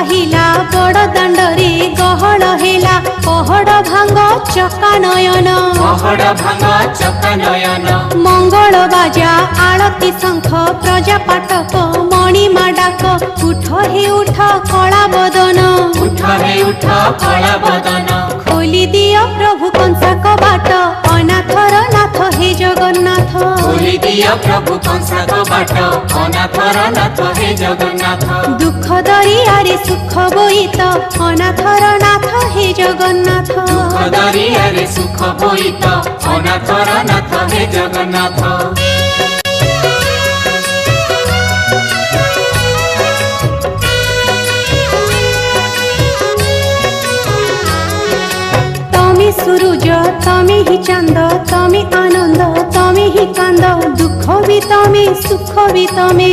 पाहिला बड़ दाण्डरे गहळ हेला पहड़ भांग चका नयन मंगल बाजा आळती शंख प्रजा पाटक मणिमा डाक उठ हे उठ कला बदन खोली दियो प्रभु कंसा कबाट अनाथर नाथ हे जगन्नाथ खोली दियो प्रभु कंसा कबाट अनाथर नाथ हे जगन्नाथ दुख दरियारे सुख बोईत अनाथर नाथ हे जगन्नाथ दुख दरियारे सुख बोईत अनाथर नाथ हे जगन्नाथ सूरज तमे ही चांद तमे आनंद तमे ही कांद दुख भी तमे सुख भी तमे